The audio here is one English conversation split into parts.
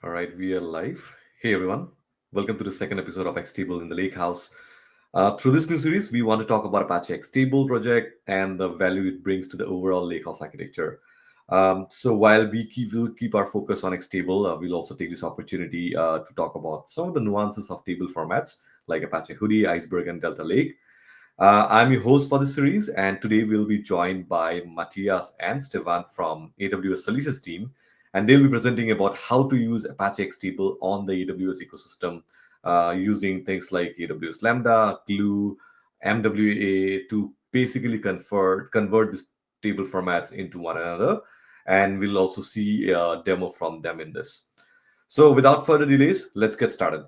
All right, we are live. Hey everyone, welcome to the second episode of Xtable in the Lakehouse. Through this new series, we want to talk about Apache XTable project and the value it brings to the overall Lakehouse architecture. So while we'll keep our focus on Xtable, we'll also take this opportunity to talk about some of the nuances of table formats like Apache Hudi, Iceberg, and Delta Lake. I'm your host for this series, and today we'll be joined by Matthias and Stefan from AWS Solutions team, and they'll be presenting about how to use Apache XTable on the AWS ecosystem using things like AWS Lambda, Glue, MWAA to basically convert these table formats into one another. And we'll also see a demo from them in this. So without further delays, let's get started.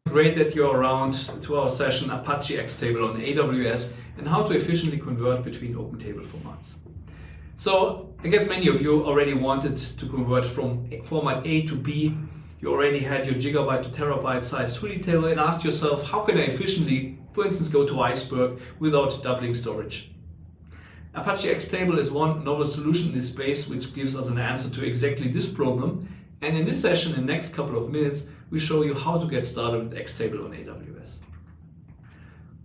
Great that you're around to our session Apache XTable on AWS and how to efficiently convert between open table formats. So I guess many of you already wanted to convert from format A to B. You already had your gigabyte to terabyte sized Hudi table and asked yourself, how can I efficiently, for instance, go to Iceberg without doubling storage? Apache XTable is one novel solution in this space which gives us an answer to exactly this problem. And in this session, in the next couple of minutes, we show you how to get started with Xtable on AWS.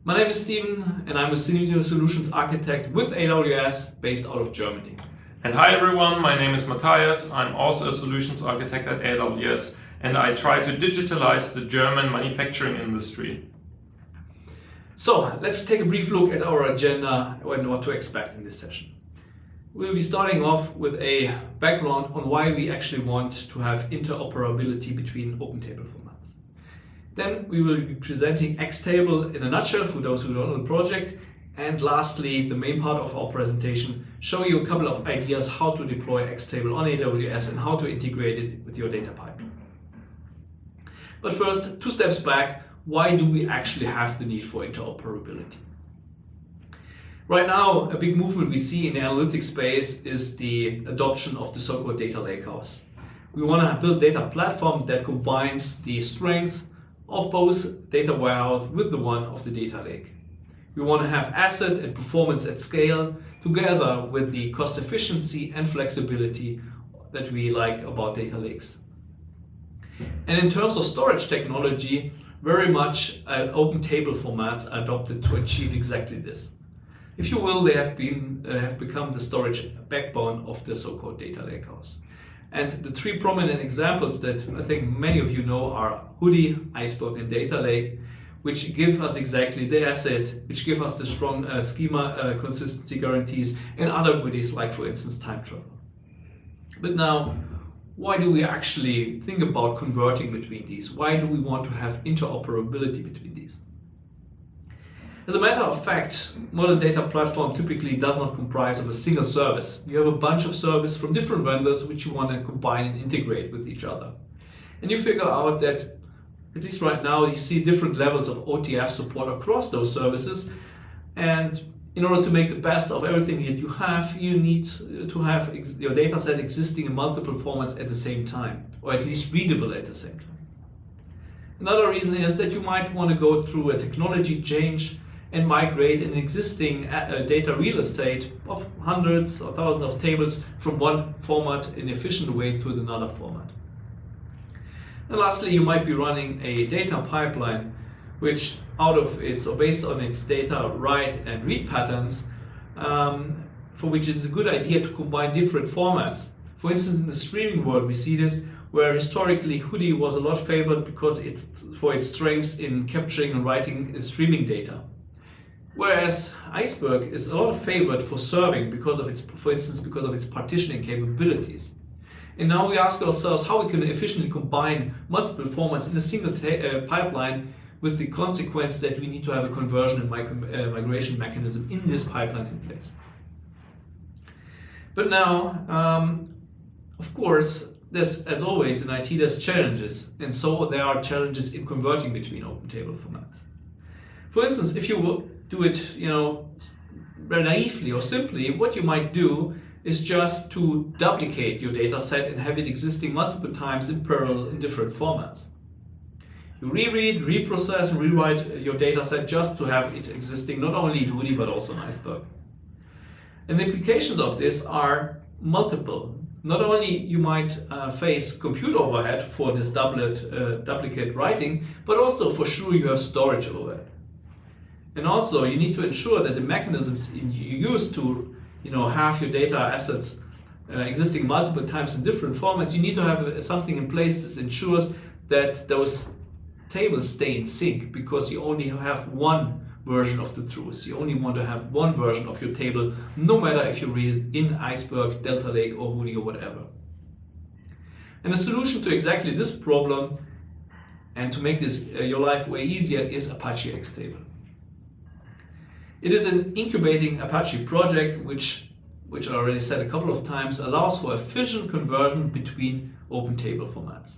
My name is Stephen, and I'm a Senior Solutions Architect with AWS based out of Germany. And hi everyone, my name is Matthias. I'm also a Solutions Architect at AWS, and I try to digitalize the German manufacturing industry. So let's take a brief look at our agenda and what to expect in this session. We'll be starting off with a background on why we actually want to have interoperability between open table formats. Then we will be presenting Xtable in a nutshell for those who don't know the project. And lastly, the main part of our presentation, show you a couple of ideas how to deploy Xtable on AWS and how to integrate it with your data pipeline. But first, 2 steps back, why do we actually have the need for interoperability? Right now, a big movement we see in the analytics space is the adoption of the so-called data lakehouse. We want to build a data platform that combines the strength of both data warehouse with the one of the data lake. We want to have asset and performance at scale together with the cost efficiency and flexibility that we like about data lakes. And in terms of storage technology, very much open table formats are adopted to achieve exactly this. If you will, they have become the storage backbone of the so-called data lakehouse. And the 3 prominent examples that I think many of you know are Hudi, Iceberg, and Data Lake, which give us exactly the asset, which give us the strong schema consistency guarantees, and other goodies like, for instance, time travel. But now, why do we actually think about converting between these? Why do we want to have interoperability between these? As a matter of fact, modern data platform typically does not comprise of a single service. You have a bunch of services from different vendors which you want to combine and integrate with each other. And you figure out that, at least right now, you see different levels of OTF support across those services. And in order to make the best of everything that you have, you need to have your data set existing in multiple formats at the same time, or at least readable at the same time. Another reason is that you might want to go through a technology change and migrate an existing data real estate of hundreds or thousands of tables from one format in an efficient way to another format. And lastly, you might be running a data pipeline which based on its data write and read patterns, for which it's a good idea to combine different formats. For instance, in the streaming world, we see this where historically Hudi was a lot favored because for its strengths in capturing and writing streaming data. Whereas Iceberg is a lot favored for serving because of its partitioning capabilities. And now we ask ourselves how we can efficiently combine multiple formats in a single pipeline, with the consequence that we need to have a conversion and migration mechanism in this pipeline in place. But now, of course, as always in IT, there's challenges, and so there are challenges in converting between open table formats. For instance, if you do it, very naively or simply, what you might do is just to duplicate your data set and have it existing multiple times in parallel in different formats. You reread, reprocess, and rewrite your data set just to have it existing not only in Hudi but also in Iceberg. And the implications of this are multiple. not only you might face compute overhead for this duplicate writing, but also for sure you have storage overhead. And also you need to ensure that the mechanisms you use to have your data assets existing multiple times in different formats, you need to have something in place that ensures that those tables stay in sync, because you only have one version of the truth. You only want to have one version of your table, no matter if you read in Iceberg, Delta Lake, or Hudi, or whatever. And the solution to exactly this problem, and to make this your life way easier, is Apache XTable. It is an incubating Apache project which I already said a couple of times, allows for efficient conversion between open table formats.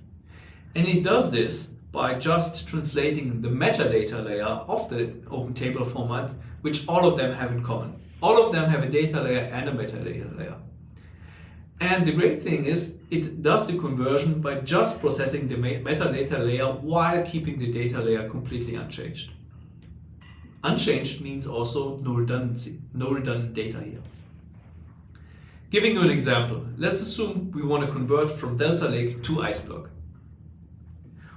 And it does this by just translating the metadata layer of the open table format, which all of them have in common. All of them have a data layer and a metadata layer. And the great thing is, it does the conversion by just processing the metadata layer while keeping the data layer completely unchanged. Unchanged means also no redundancy, no redundant data here. Giving you an example, let's assume we want to convert from Delta Lake to Iceberg.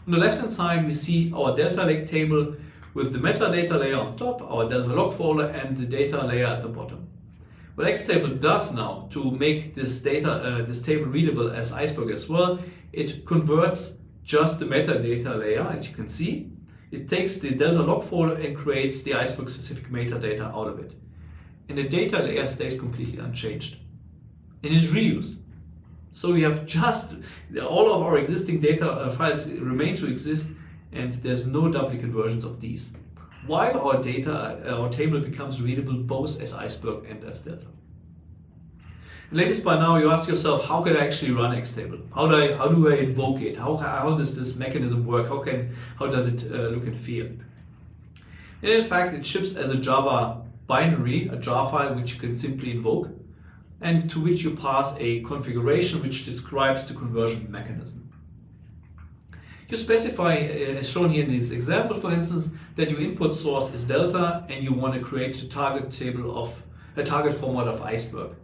On the left-hand side, we see our Delta Lake table with the metadata layer on top, our Delta log folder, and the data layer at the bottom. What Xtable does now to make this table readable as Iceberg as well, it converts just the metadata layer, as you can see. It takes the Delta log folder and creates the Iceberg-specific metadata out of it. And the data layer stays completely unchanged and is reused. So we have just all of our existing data files remain to exist, and there's no duplicate versions of these, while our table becomes readable both as Iceberg and as Delta. Latest by now, you ask yourself, how can I actually run Xtable? How do I invoke it? How does this mechanism work? How does it look and feel? And in fact, it ships as a Java binary, a jar file which you can simply invoke, and to which you pass a configuration which describes the conversion mechanism. You specify, as shown here in this example, for instance, that your input source is Delta and you want to create a target format of Iceberg.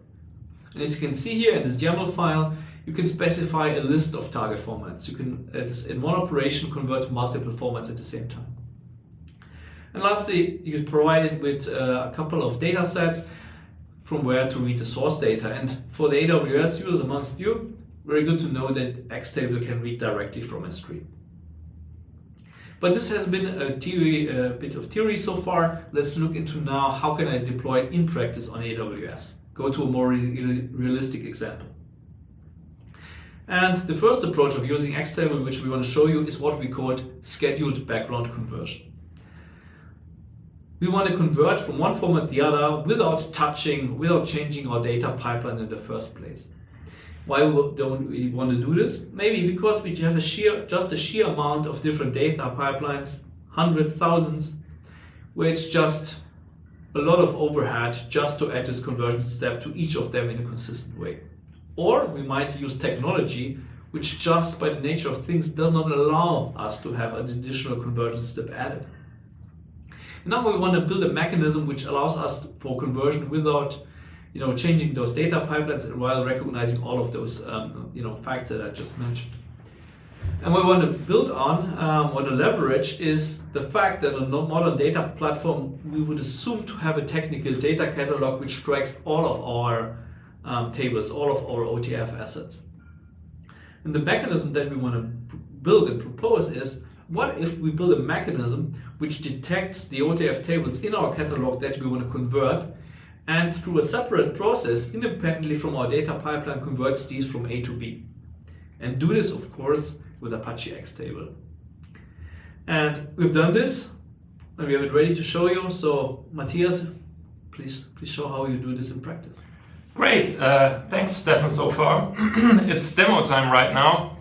And as you can see here in this YAML file, you can specify a list of target formats. You can, in one operation, convert multiple formats at the same time. And lastly, you provide it with a couple of data sets from where to read the source data. And for the AWS users amongst you, very good to know that Xtable can read directly from S3. But this has been a bit of theory so far. Let's look into now how can I deploy it in practice on AWS. Go to a more realistic example. And the first approach of using Xtable, which we want to show you, is what we call scheduled background conversion. We want to convert from one format to the other without changing our data pipeline in the first place. Why don't we want to do this? Maybe because we have just a sheer amount of different data pipelines, hundreds, thousands, where it's just a lot of overhead just to add this conversion step to each of them in a consistent way. Or we might use technology which just by the nature of things does not allow us to have an additional conversion step added. Now we want to build a mechanism which allows us for conversion without changing those data pipelines while recognizing all of those facts that I just mentioned. And what we want to build on, or to leverage, is the fact that on a modern data platform, we would assume to have a technical data catalog which tracks all of our tables, all of our OTF assets. And the mechanism that we want to build and propose is, what if we build a mechanism which detects the OTF tables in our catalog that we want to convert, and through a separate process, independently from our data pipeline, converts these from A to B. And do this, of course, with Apache XTable. And we've done this, and we have it ready to show you. So, Matthias, please show how you do this in practice. Great, thanks, Stefan, so far. It's demo time right now.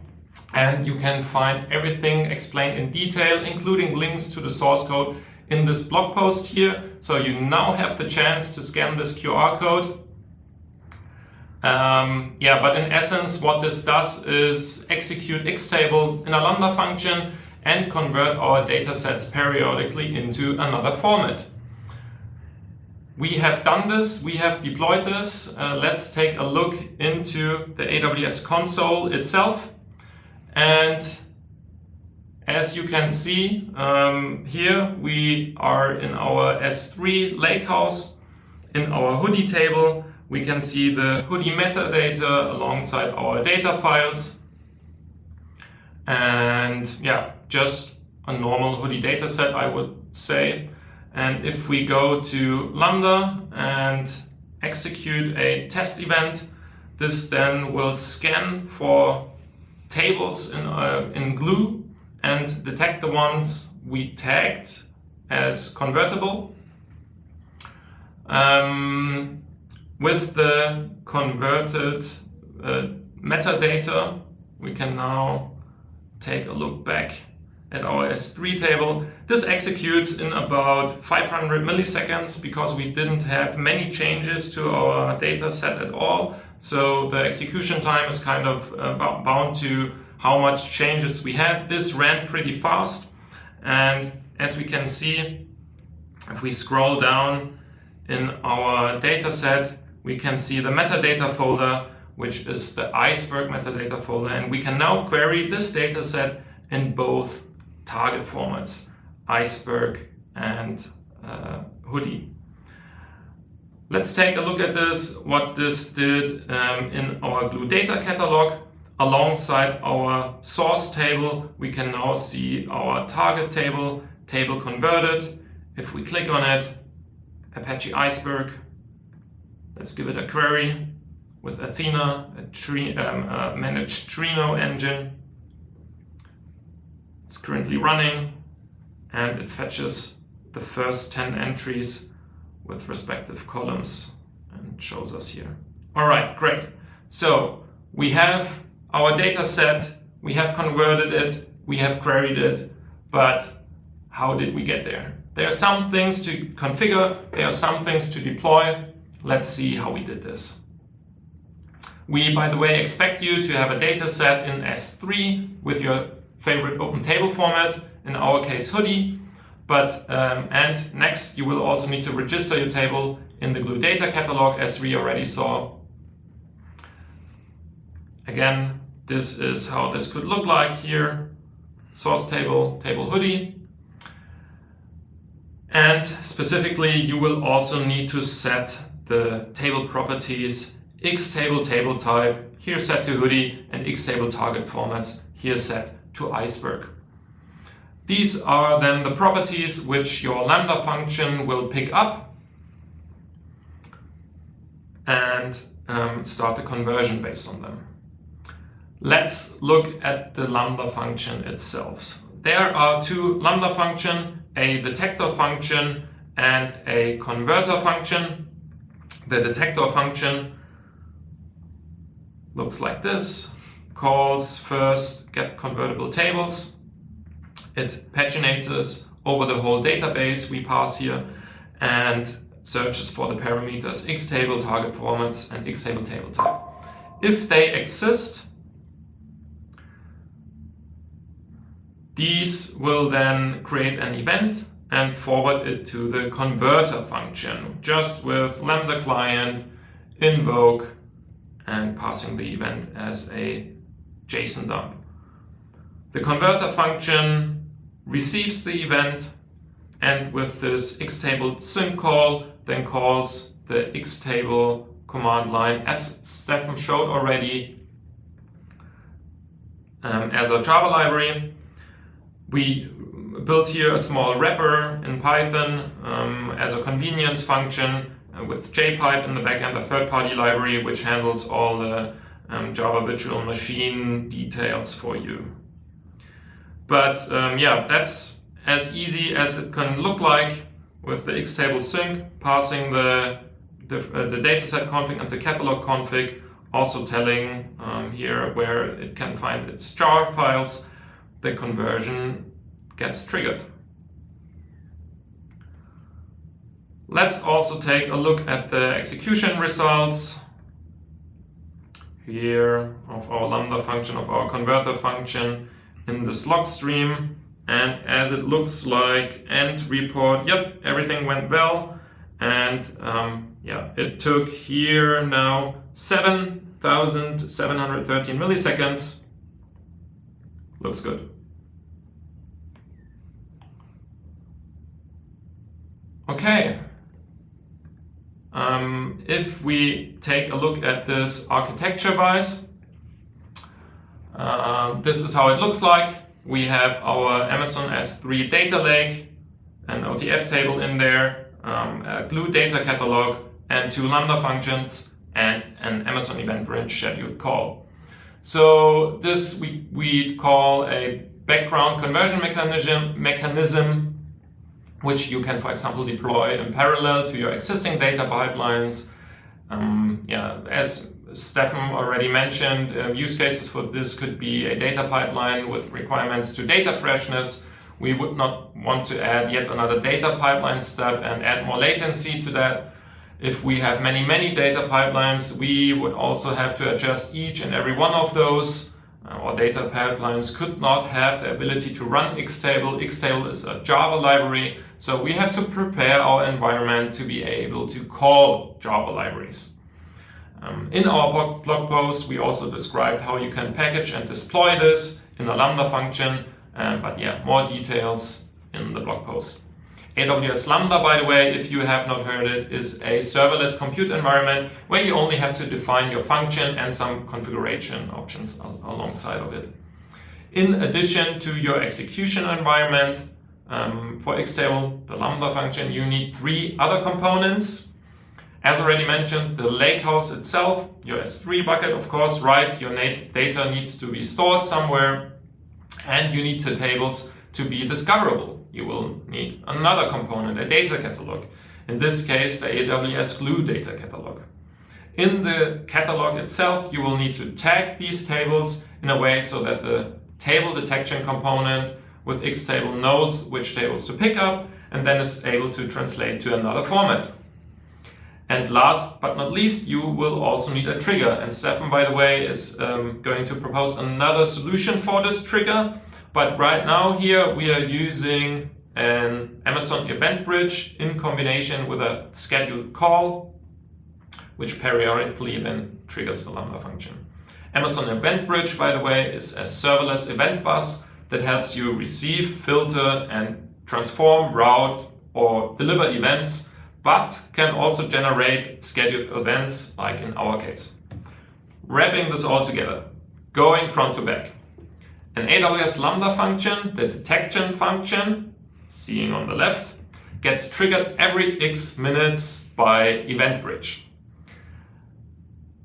And you can find everything explained in detail, including links to the source code in this blog post here. So you now have the chance to scan this QR code. But in essence, what this does is execute Xtable in a Lambda function and convert our datasets periodically into another format. we have done this, we have deployed this. Let's take a look into the AWS console itself. And as you can see, here we are in our S3 Lakehouse. In our Hudi table, we can see the Hudi metadata alongside our data files. And yeah, just a normal Hudi dataset, I would say. And if we go to Lambda and execute a test event, this then will scan for tables in Glue and detect the ones we tagged as convertible. With the converted metadata, we can now take a look back at our S3 table. This executes in about 500 milliseconds because we didn't have many changes to our data set at all. So the execution time is kind of bound to how much changes we had. This ran pretty fast. And as we can see, if we scroll down in our data set, we can see the metadata folder, which is the Iceberg metadata folder. And we can now query this data set in both target formats, Iceberg and Hudi. Let's take a look at this, what this did in our Glue data catalog. Alongside our source table, we can now see our target table converted. If we click on it, Apache Iceberg, let's give it a query with Athena, a managed Trino engine. It's currently running and it fetches the first 10 entries with respective columns and shows us here. All right, great. So we have our data set, we have converted it, we have queried it, but how did we get there? There are some things to configure, there are some things to deploy. Let's see how we did this. We, by the way, expect you to have a data set in S3 with your favorite open table format, in our case Hudi, and next you will also need to register your table in the Glue data catalog, as we already saw. Again, this is how this could look like here. Source table, table Hudi. And specifically, you will also need to set the table properties, Xtable table type, here set to Hudi, and Xtable target formats, here set to Iceberg. These are then the properties which your Lambda function will pick up and start the conversion based on them. Let's look at the Lambda function itself. There are two Lambda functions, a detector function and a converter function. The detector function looks like this. Calls first get convertible tables. It paginates over the whole database we pass here and searches for the parameters Xtable, target formats, and Xtable table type. If they exist, these will then create an event and forward it to the converter function, just with Lambda client, invoke, and passing the event as a JSON dump. The converter function receives the event and with this Xtable sync call then calls the Xtable command line, as Stefan showed already, as a Java library. We built here a small wrapper in Python as a convenience function with JPipe in the backend, a third-party library which handles all the Java virtual machine details for you. But yeah, that's as easy as it can look like with the Xtable sync, passing the dataset config and the catalog config, also telling here where it can find its jar files. The conversion gets triggered. Let's also take a look at the execution results here of our Lambda function, of our converter function in this log stream. And as it looks like, end report, yep, everything went well. And yeah, it took here now 7,713 milliseconds. Looks good. Okay. If we take a look at this architecture-wise, this is how it looks like. We have our Amazon S3 data lake, an OTF table in there, a Glue data catalog, and 2 Lambda functions, and an Amazon event bridge scheduled call. So this we call a background conversion mechanism, which you can, for example, deploy in parallel to your existing data pipelines. Yeah, as Stefan already mentioned, use cases for this could be a data pipeline with requirements to data freshness. We would not want to add yet another data pipeline step and add more latency to that. If we have many data pipelines, we would also have to adjust each and every one of those. Our data pipelines could not have the ability to run Xtable. Xtable is a Java library, so we have to prepare our environment to be able to call Java libraries. In our blog post, we also described how you can package and deploy this in a Lambda function, but yeah, more details in the blog post. AWS Lambda, by the way, if you have not heard it, is a serverless compute environment where you only have to define your function and some configuration options alongside of it. In addition to your execution environment, for Xtable, the Lambda function, you need 3 other components. As already mentioned, the Lakehouse itself, your S3 bucket, of course, right? Your data needs to be stored somewhere, and you need the tables to be discoverable. You will need another component, a data catalog. In this case, the AWS Glue data catalog. In the catalog itself, you will need to tag these tables in a way so that the table detection component with Xtable knows which tables to pick up and then is able to translate to another format. And last but not least, you will also need a trigger. And Stefan, by the way, is going to propose another solution for this trigger. But right now here we are using an Amazon event bridge in combination with a scheduled call, which periodically then triggers the Lambda function. Amazon event bridge, by the way, is a serverless event bus that helps you receive, filter, and transform, route, or deliver events, but can also generate scheduled events, like in our case. Wrapping this all together, going front to back. An AWS Lambda function, the detection function, seeing on the left, gets triggered every X minutes by event bridge.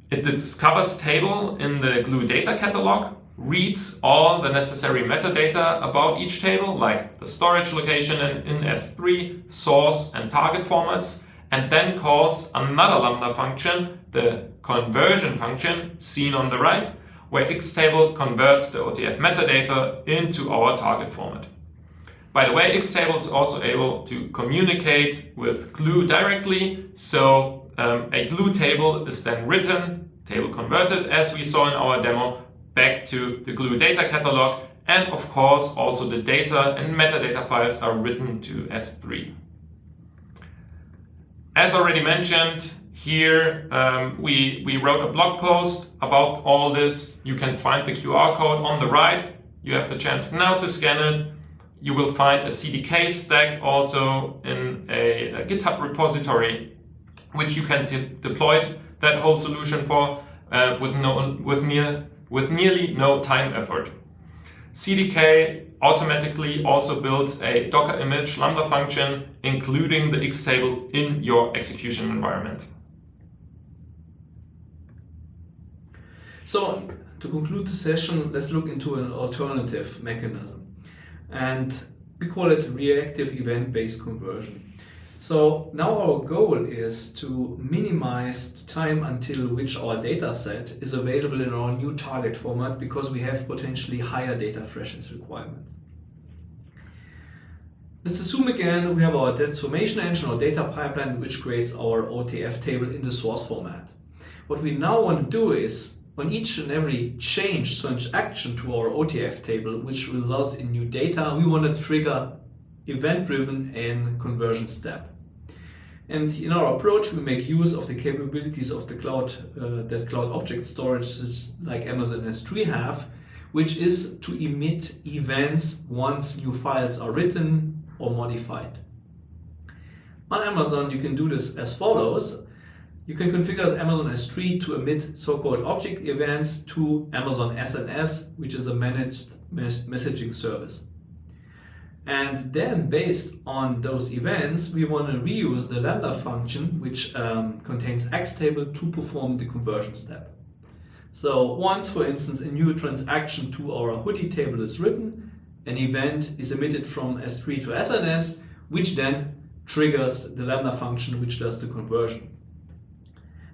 It discovers table in the Glue data catalog, reads all the necessary metadata about each table, like the storage location in S3, source and target formats, and then calls another Lambda function, the conversion function, seen on the right, where Xtable converts the OTF metadata into our target format. By the way, Xtable is also able to communicate with Glue directly, so a Glue table is then written, table converted, as we saw in our demo, back to the Glue data catalog, and of course also the data and metadata files are written to S3. As already mentioned, here we wrote a blog post about all this. You can find the QR code on the right. You have the chance now to scan it. You will find a CDK stack also in a GitHub repository, which you can deploy that whole solution for with nearly no time effort. CDK automatically also builds a Docker image Lambda function, including the Xtable in your execution environment. So, to conclude the session, let's look into an alternative mechanism. And we call it reactive event-based conversion. So now our goal is to minimize the time until which our data set is available in our new target format, because we have potentially higher data freshness requirements. Let's assume again we have our transformation engine or data pipeline which creates our OTF table in the source format. What we now want to do is, on each and every transaction to our OTF table, which results in new data, we want to trigger event-driven and conversion step. And in our approach, we make use of the capabilities of the cloud that cloud object storages like Amazon S3 have, which is to emit events once new files are written or modified. On Amazon, you can do this as follows. You can configure Amazon S3 to emit so-called object events to Amazon SNS, which is a managed messaging service. And then based on those events, we want to reuse the Lambda function, which contains Xtable, to perform the conversion step. So once, for instance, a new transaction to our Hudi table is written, an event is emitted from S3 to SNS, which then triggers the Lambda function, which does the conversion.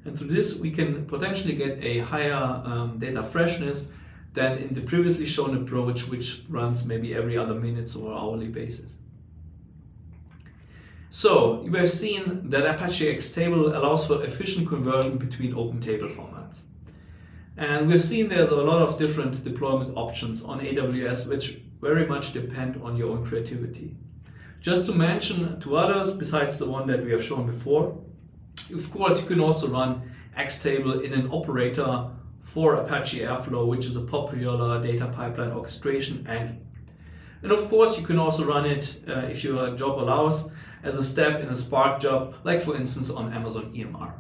And through this, we can potentially get a higher data freshness than in the previously shown approach, which runs maybe every other minutes or hourly basis. So you have seen that Apache XTable allows for efficient conversion between open table formats. And we've seen there's a lot of different deployment options on AWS, which very much depend on your own creativity. Just to mention two others besides the one that we have shown before, of course, you can also run Xtable in an operator for Apache Airflow, which is a popular data pipeline orchestration engine. And of course, you can also run it, if your job allows, as a step in a Spark job, like for instance on Amazon EMR.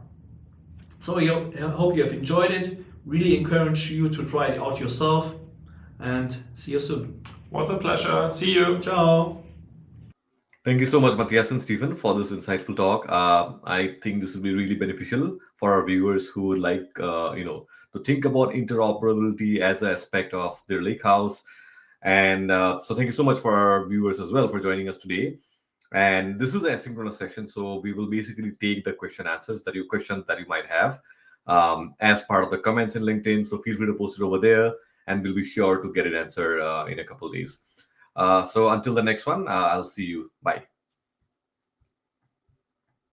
So I hope you have enjoyed it. Really encourage you to try it out yourself, and see you soon. Was a pleasure. See you. Ciao. Thank you so much, Matthias and Stephen, for this insightful talk. I think this will be really beneficial for our viewers who would like, to think about interoperability as an aspect of their lakehouse. And so thank you so much for our viewers as well for joining us today. And this is an asynchronous section, so we will basically take the questions that you might have as part of the comments in LinkedIn. So feel free to post it over there, and we'll be sure to get it answered in a couple of days. So until the next one, I'll see you. Bye.